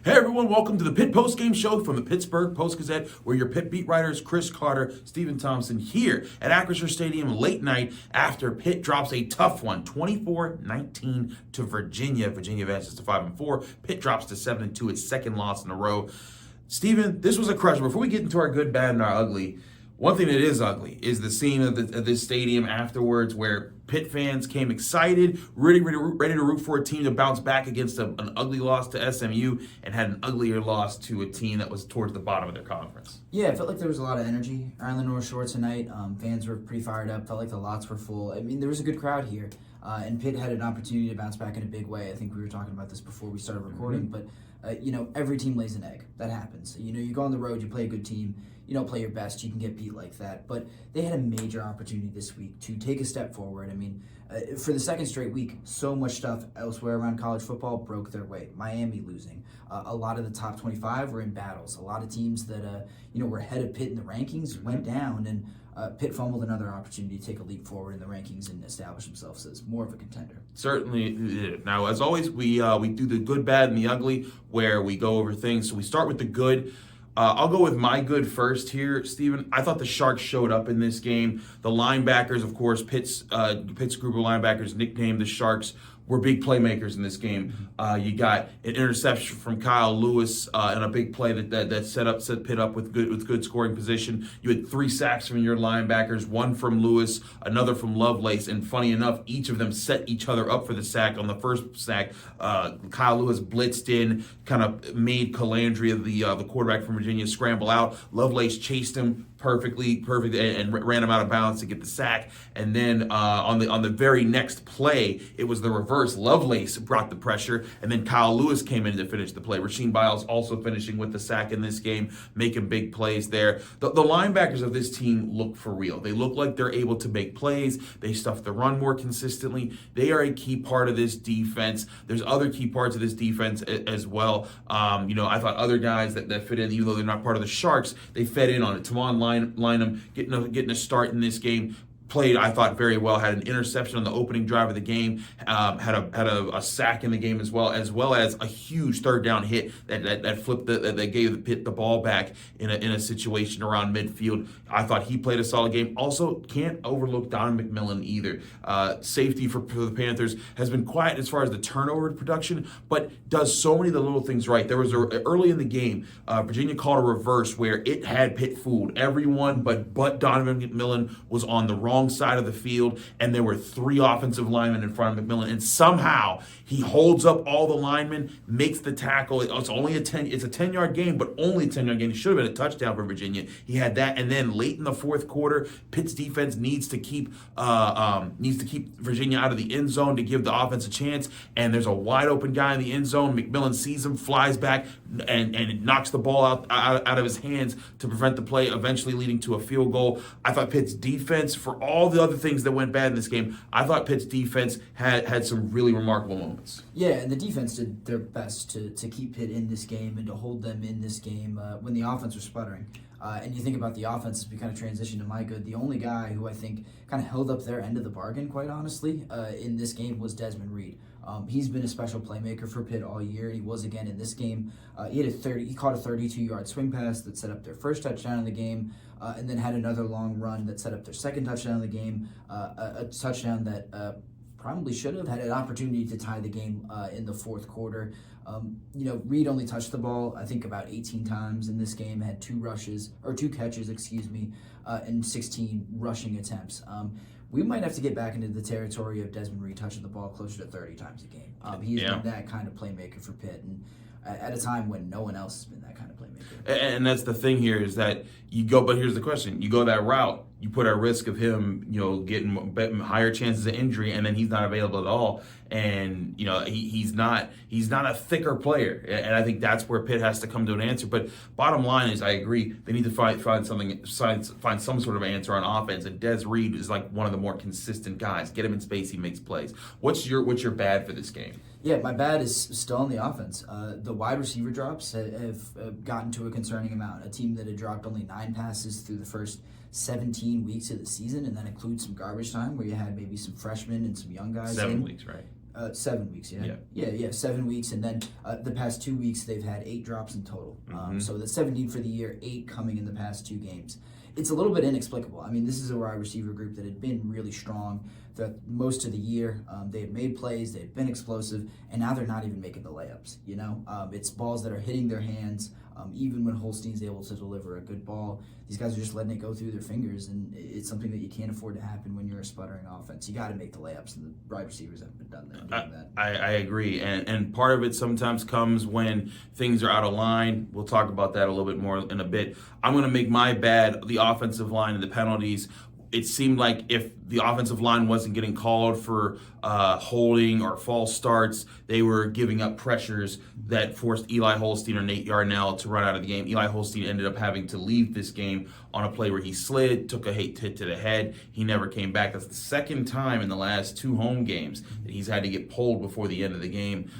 Hey everyone, welcome to the Pitt Post-Game Show from the Pittsburgh Post-Gazette. We're your Pitt beat writers, Chris Carter, Stephen Thompson, here at Acrisure Stadium late night after Pitt drops a tough one, 24-19 to Virginia. Virginia advances to 5-4. Pitt drops to 7-2, its second loss in a row. Stephen, this was a crusher. Before we get into our good, bad, and our ugly, one thing that is ugly is the scene of this stadium afterwards where Pitt fans came excited, ready to root for a team to bounce back against an ugly loss to SMU and had an uglier loss to a team that was towards the bottom of their conference. Yeah, it felt like there was a lot of energy around the North Shore tonight. Fans were pretty fired up, felt like the lots were full. I mean, there was a good crowd here, and Pitt had an opportunity to bounce back in a big way. I think we were talking about this before we started recording, but every team lays an egg. That happens. You go on the road, you play a good team, you don't play your best, you can get beat like that. But they had a major opportunity this week to take a step forward. I mean, for the second straight week, so much stuff elsewhere around college football broke their way. Miami losing. A lot of the top 25 were in battles. A lot of teams that were ahead of Pitt in the rankings went down, and Pitt fumbled another opportunity to take a leap forward in the rankings and establish themselves as more of a contender. Certainly. Now, as always, we do the good, bad, and the ugly, where we go over things. So we start with the good. I'll go with my good first here, Stephen. I thought the Sharks showed up in this game. The linebackers, of course, Pitt's group of linebackers, nicknamed the Sharks, were big playmakers in this game. You got an interception from Kyle Lewis and a big play that set Pitt up with good scoring position. You had 3 sacks from your linebackers, one from Lewis, another from Lovelace, and funny enough, each of them set each other up for the sack. On the first sack, Kyle Lewis blitzed in, kind of made Calandria, the quarterback from Virginia, scramble out. Lovelace chased him perfect, and ran him out of bounds to get the sack. And then on the very next play, it was the reverse. Lovelace brought the pressure, and then Kyle Lewis came in to finish the play. Rasheem Biles also finishing with the sack in this game, making big plays there. The linebackers of this team look for real. They look like they're able to make plays. They stuff the run more consistently. They are a key part of this defense. There's other key parts of this defense as well. I thought other guys that fit in, even though they're not part of the Sharks, they fed in on it. Tavon Lynham getting a start in this game. Played, I thought, very well. Had an interception on the opening drive of the game. Had a sack in the game as well as a huge third down hit that flipped that gave Pitt the ball back in a situation around midfield. I thought he played a solid game. Also, can't overlook Don McMillan either. Safety for the Panthers has been quiet as far as the turnover production, but does so many of the little things right. There was early in the game, Virginia called a reverse where it had Pitt fooled. Everyone but Donovan McMillan was on the wrong side of the field, and there were 3 offensive linemen in front of McMillan, and somehow he holds up all the linemen, makes the tackle. It's only a 10-yard game, but only a 10-yard game. It should have been a touchdown for Virginia. He had that, and then late in the fourth quarter, Pitt's defense needs to keep Virginia out of the end zone to give the offense a chance, and there's a wide open guy in the end zone. McMillan sees him, flies back, and knocks the ball out of his hands to prevent the play, eventually leading to a field goal. I thought Pitt's defense, for all the other things that went bad in this game, I thought Pitt's defense had some really remarkable moments. Yeah, and the defense did their best to keep Pitt in this game and to hold them in this game when the offense was sputtering. And you think about the offense as we kind of transition to my good. The only guy who I think kind of held up their end of the bargain, quite honestly, in this game was Desmond Reed. He's been a special playmaker for Pitt all year. He was again in this game. He caught a 32-yard swing pass that set up their first touchdown in the game, and then had another long run that set up their second touchdown in the game, a touchdown that probably should have had an opportunity to tie the game in the fourth quarter. Reed only touched the ball, I think, about 18 times in this game, had 2 catches, and 16 rushing attempts. We might have to get back into the territory of Desmond Reed touching the ball closer to 30 times a game. He's been that kind of playmaker for Pitt, and at a time when no one else has been that kind of playmaker. And that's the thing here is that but here's the question. You go that route, you put at risk of him, getting higher chances of injury, and then he's not available at all. And he's not a thicker player, and I think that's where Pitt has to come to an answer. But bottom line is, I agree, they need to find some sort of answer on offense. And Des Reed is like one of the more consistent guys. Get him in space, he makes plays. What's your bad for this game? Yeah, my bad is still on the offense. The wide receiver drops have gotten to a concerning amount. A team that had dropped only 9 passes through the first 17 weeks of the season, and that includes some garbage time where you had maybe some freshmen and some young guys. 7 weeks, right? 7 weeks, yeah, 7 weeks, and then the past 2 weeks they've had 8 drops in total. So that's 17 for the year, 8 coming in the past 2 games. It's a little bit inexplicable. I mean, this is a wide receiver group that had been really strong throughout most of the year. They had made plays, they had been explosive, and now they're not even making the layups. It's balls that are hitting their hands. Even when Holstein's able to deliver a good ball, these guys are just letting it go through their fingers, and it's something that you can't afford to happen when you're a sputtering offense. You got to make the layups, and the wide receivers haven't been doing that. I agree, and part of it sometimes comes when things are out of line. We'll talk about that a little bit more in a bit. I'm going to make my bad the offensive line and the penalties. It seemed like if the offensive line wasn't getting called for holding or false starts, they were giving up pressures that forced Eli Holstein or Nate Yarnell to run out of the game. Eli Holstein ended up having to leave this game on a play where he slid, took a hit to the head. He never came back. That's the second time in the last 2 home games that he's had to get pulled before the end of the game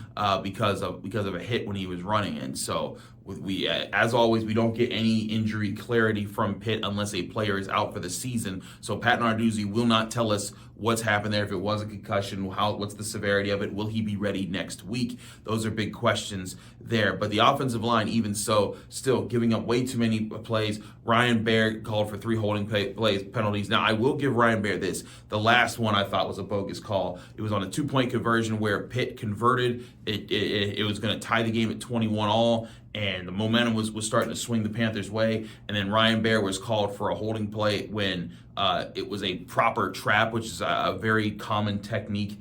because of a hit when he was running. And so we, as always, we don't get any injury clarity from Pitt unless a player is out for the season. So Pat Narduzzi will not tell us what's happened there. If it was a concussion, what's the severity of it? Will he be ready next week? Those are big questions there. But the offensive line, even so, still giving up way too many plays. Ryan Baer called for 3 holding penalties. Now, I will give Ryan Baer this. The last one I thought was a bogus call. It was on a 2-point conversion where Pitt converted. It was going to tie the game at 21-all. And the momentum was starting to swing the Panthers' way. And then Ryan Baer was called for a holding play when it was a proper trap, which is a very common technique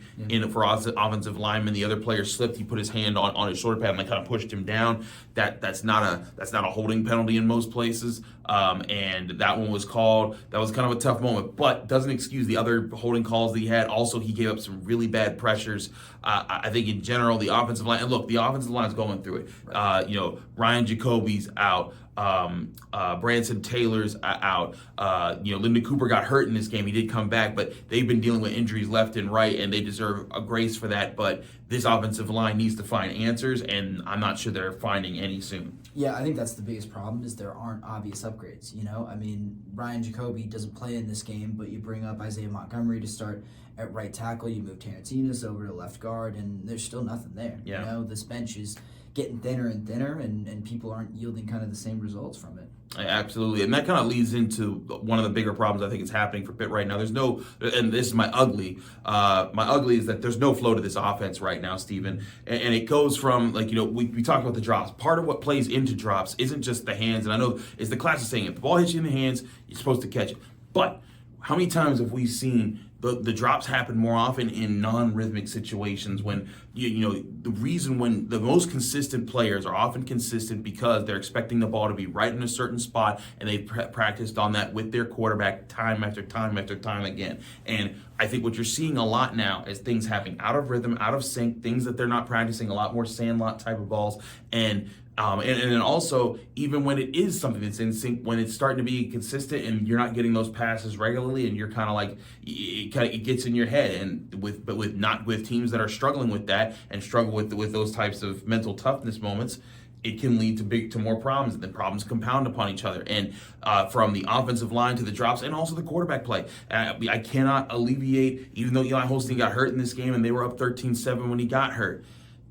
for offensive linemen. The other player slipped. He put his hand on his shoulder pad and they kind of pushed him down. That's not a holding penalty in most places. And that one was called. That was kind of a tough moment, but doesn't excuse the other holding calls that he had. Also, he gave up some really bad pressures. I think in general, the offensive line, and look, the offensive line is going through it. Ryan Jacoby's out. Branson Taylor's out. Lyndon Cooper got hurt in this game. He did come back, but they've been dealing with injuries left and right, and they deserve a grace for that. But this offensive line needs to find answers, and I'm not sure they're finding any soon. Yeah, I think that's the biggest problem is there aren't obvious upgrades. I mean, Ryan Jacoby doesn't play in this game, but you bring up Isaiah Montgomery to start at right tackle. You move Terrence Enos over to left guard, and there's still nothing there. Yeah. This bench is getting thinner and thinner, and people aren't yielding kind of the same results from it. Absolutely, and that kind of leads into one of the bigger problems I think is happening for Pitt right now. There's no, and this is my ugly. My ugly is that there's no flow to this offense right now, Stephen. And it goes from, we talked about the drops. Part of what plays into drops isn't just the hands, and I know it's the classic saying, if the ball hits you in the hands, you're supposed to catch it. But how many times have we seen the drops happen more often in non-rhythmic situations when, the reason when the most consistent players are often consistent because they're expecting the ball to be right in a certain spot and they've practiced on that with their quarterback time after time after time again. And I think what you're seeing a lot now is things happening out of rhythm, out of sync, things that they're not practicing, a lot more sandlot type of balls. And then also, even when it is something that's in sync, when it's starting to be consistent and you're not getting those passes regularly, and you're kind of like, it gets in your head. And with teams that are struggling with that and struggle with those types of mental toughness moments, it can lead to more problems, and the problems compound upon each other. And from the offensive line to the drops, and also the quarterback play, I cannot alleviate. Even though Eli Holstein got hurt in this game, and they were up 13-7 when he got hurt,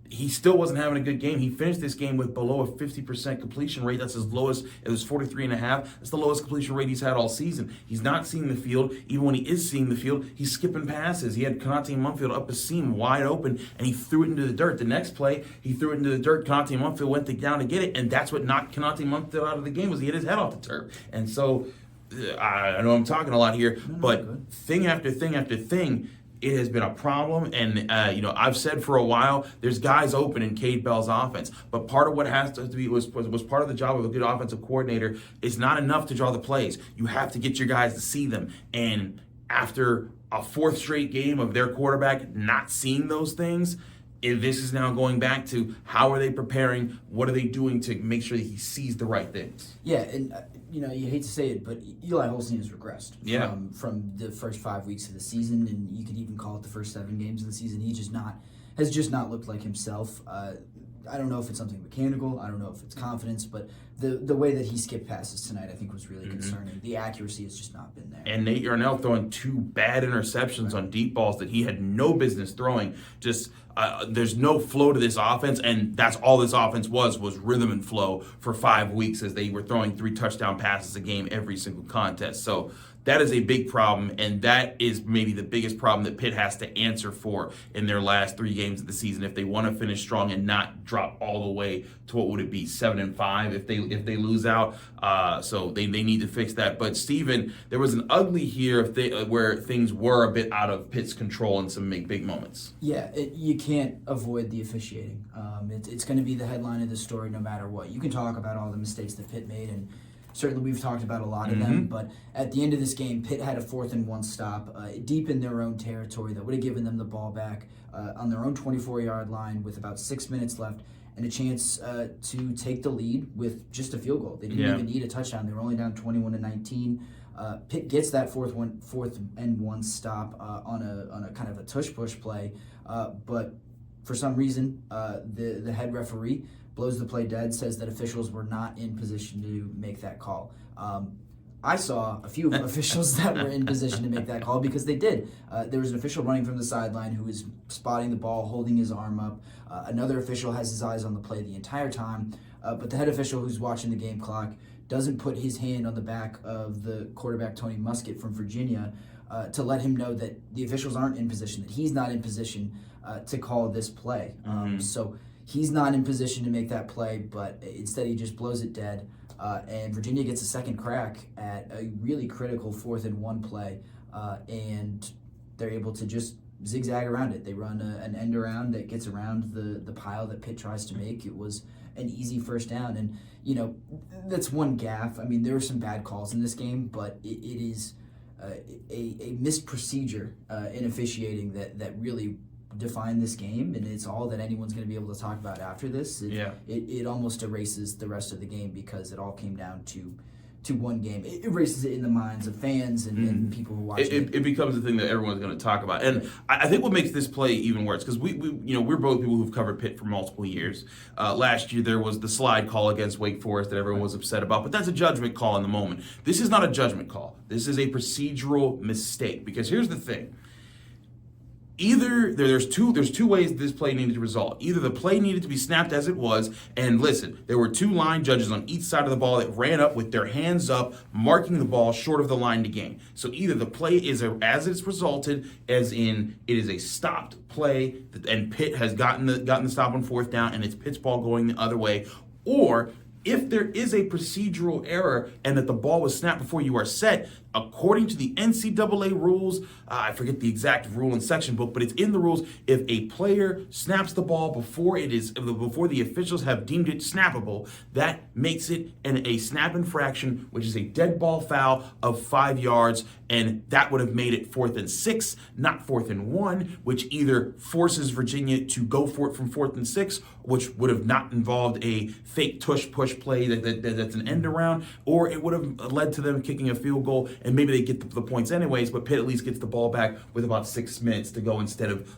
he still wasn't having a good game. He finished this game with below a 50% completion rate. That's his lowest. It was 43.5. That's the lowest completion rate he's had all season. He's not seeing the field. Even when he is seeing the field, he's skipping passes. He had Konate Mumfield up a seam wide open, and he threw it into the dirt. The next play, he threw it into the dirt. Konate Mumfield went down to get it, and that's what knocked Konate Mumfield out of the game, was he hit his head off the turf. And so, I know I'm talking a lot here, but thing after thing after thing, it has been a problem, and I've said for a while there's guys open in Cade Bell's offense, but part of what has to be was part of the job of a good offensive coordinator. It's not enough to draw the plays. You have to get your guys to see them, and after a 4th straight game of their quarterback not seeing those things, this is now going back to how are they preparing, what are they doing to make sure that he sees the right things. Yeah, and you hate to say it, but Eli Holstein has regressed from the first 5 weeks of the season, and you could even call it the first 7 games of the season. He's just not has just not looked like himself. I don't know if it's something mechanical. I don't know if it's confidence, but the way that he skipped passes tonight, I think, was really concerning. The accuracy has just not been there. And Nate Yarnell throwing 2 bad interceptions on deep balls that he had no business throwing. Just there's no flow to this offense, and that's all this offense was rhythm and flow for 5 weeks as they were throwing 3 touchdown passes a game every single contest. So that is a big problem, and that is maybe the biggest problem that Pitt has to answer for in their last 3 games of the season if they want to finish strong and not drop all the way to what would it be 7-5 if they lose out. So they need to fix that. But Steven, there was an ugly here where things were a bit out of Pitt's control in some big moments. Yeah, you can't avoid the officiating. It's going to be the headline of the story no matter what. You can talk about all the mistakes that Pitt made, and certainly we've talked about a lot of them, but at the end of this game, Pitt had a 4th and 1 stop deep in their own territory that would have given them the ball back on their own 24-yard line with about 6 minutes left and a chance to take the lead with just a field goal. They didn't even need a touchdown. They were only down 21-19. Pitt gets that 4th and 1 stop on a kind of a tush-push play, but for some reason, the head referee blows the play dead, says that officials were not in position to make that call. I saw a few officials that were in position to make that call because they did. There was an official running from the sideline who was spotting the ball, holding his arm up. Another official has his eyes on the play the entire time, but the head official who's watching the game clock doesn't put his hand on the back of the quarterback, Tony Muskett from Virginia, to let him know that the officials aren't in position, that he's not in position to call this play. So he's not in position to make that play, but instead he just blows it dead. And Virginia gets a second crack at a really critical 4th and 1 play, and they're able to just zigzag around it. They run an end around that gets around the pile that Pitt tries to make. It was an easy first down, and that's one gaffe. I mean, there were some bad calls in this game, but it is a missed procedure in officiating that really defined this game, and it's all that anyone's going to be able to talk about after this. It almost erases the rest of the game because it all came down to one game. It erases it in the minds of fans and people who watch it. It becomes the thing that everyone's going to talk about. And I think what makes this play even worse, because we're both people who've covered Pitt for multiple years. Last year there was the slide call against Wake Forest that everyone was upset about, but that's a judgment call in the moment. This is not a judgment call. This is a procedural mistake, because here's the thing. Either there's two ways this play needed to resolve. Either the play needed to be snapped as it was, and listen, there were 2 line judges on each side of the ball that ran up with their hands up, marking the ball short of the line to gain. So either the play is as it's resulted, as in it is a stopped play, and Pitt has gotten the stop on 4th down, and it's Pitt's ball going the other way, or if there is a procedural error and that the ball was snapped before you are set, according to the NCAA rules, I forget the exact rule and section book, but it's in the rules. If a player snaps the ball before the officials have deemed it snappable, that makes it a snap infraction, which is a dead ball foul of 5 yards, and that would have made it 4th and 6, not 4th and 1, which either forces Virginia to go for it from 4th and 6, which would have not involved a fake tush push play that's an end around, or it would have led to them kicking a field goal, and maybe they get the points anyways, but Pitt at least gets the ball back with about 6 minutes to go instead of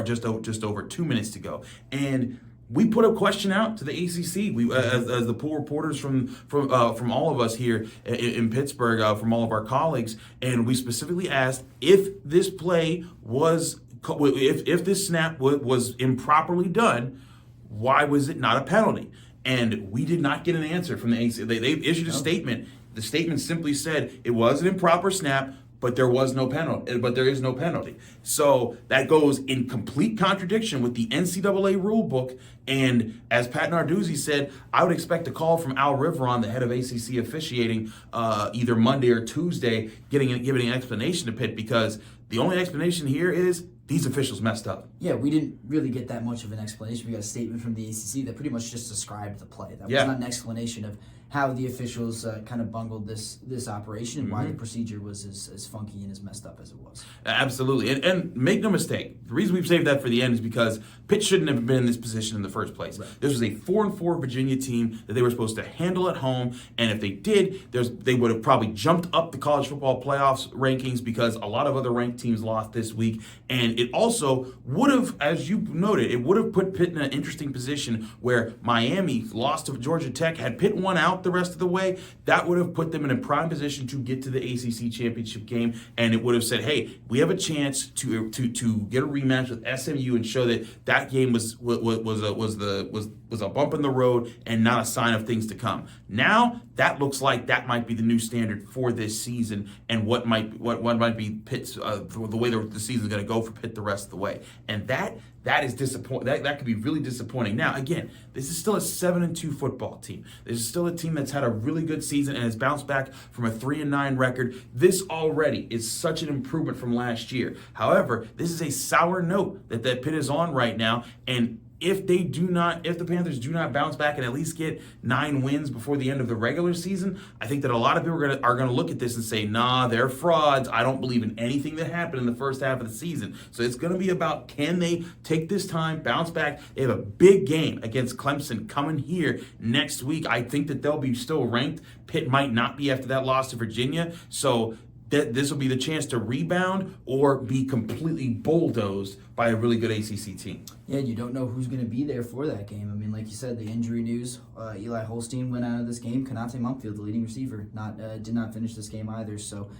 just over 2 minutes to go. And we put a question out to the ACC. We, as the pool reporters from all of us here in Pittsburgh, from all of our colleagues, and we specifically asked if this play was, if this snap was improperly done, why was it not a penalty? And we did not get an answer from the ACC. They issued a statement. The statement simply said it was an improper snap, but there is no penalty. So that goes in complete contradiction with the NCAA rule book. And as Pat Narduzzi said, I would expect a call from Al Riveron, the head of ACC officiating, either Monday or Tuesday, giving an explanation to Pitt, because the only explanation here is these officials messed up. Yeah, we didn't really get that much of an explanation. We got a statement from the ACC that pretty much just described the play. That was not an explanation of how the officials kind of bungled this operation and why the procedure was as funky and as messed up as it was. Absolutely. And make no mistake, the reason we've saved that for the end is because Pitt shouldn't have been in this position in the first place. Right. This was a 4-4 Virginia team that they were supposed to handle at home, and if they did, they would have probably jumped up the college football playoffs rankings because a lot of other ranked teams lost this week, and it also would have, as you noted, it would have put Pitt in an interesting position where Miami lost to Georgia Tech. Had Pitt won out the rest of the way, that would have put them in a prime position to get to the ACC championship game, and it would have said, hey, we have a chance to get a rematch with SMU and show that game was a bump in the road and not a sign of things to come. Now that looks like that might be the new standard for this season, and what might be Pitt's the way the season's going to go for Pitt the rest of the way, and that is disappointing. That could be really disappointing. Now, again, this is still a 7-2 football team. This is still a team that's had a really good season and has bounced back from a 3-9 record. This already is such an improvement from last year. However, this is a sour note that Pitt is on right now, and if the Panthers do not bounce back and at least get 9 wins before the end of the regular season, I think that a lot of people are going to look at this and say, nah, they're frauds. I don't believe in anything that happened in the first half of the season. So it's going to be about, can they take this time, bounce back? They have a big game against Clemson coming here next week. I think that they'll be still ranked. Pitt might not be after that loss to Virginia. So this will be the chance to rebound or be completely bulldozed by a really good ACC team. Yeah, you don't know who's going to be there for that game. I mean, like you said, the injury news, Eli Holstein went out of this game. Konate Mumpfield, the leading receiver, did not finish this game either. So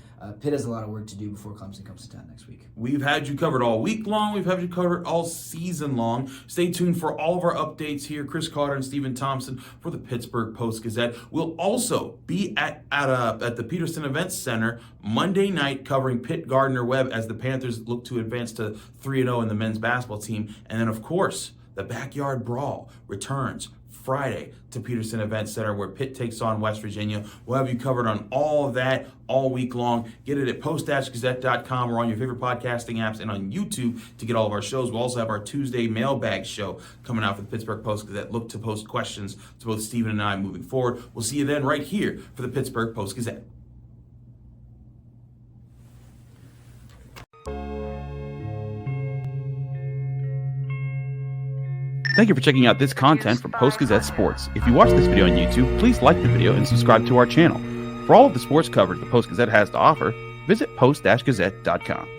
Pitt has a lot of work to do before Clemson comes to town next week. We've had you covered all week long. We've had you covered all season long. Stay tuned for all of our updates here. Chris Carter and Stephen Thompson for the Pittsburgh Post-Gazette. We'll also be at the Peterson Events Center Monday night covering Pitt Gardner Webb as the Panthers look to advance to 3-0 in the men's basketball team. And then, of course, the Backyard Brawl returns Friday to Peterson Events Center where Pitt takes on West Virginia. We'll have you covered on all of that all week long. Get it at post-gazette.com or on your favorite podcasting apps and on YouTube to get all of our shows. We'll also have our Tuesday mailbag show coming out for the Pittsburgh Post-Gazette. Look to post questions to both Stephen and I moving forward. We'll see you then right here for the Pittsburgh Post-Gazette. Thank you for checking out this content from Post-Gazette Sports. If you watch this video on YouTube, please like the video and subscribe to our channel. For all of the sports coverage the Post-Gazette has to offer, visit post-gazette.com.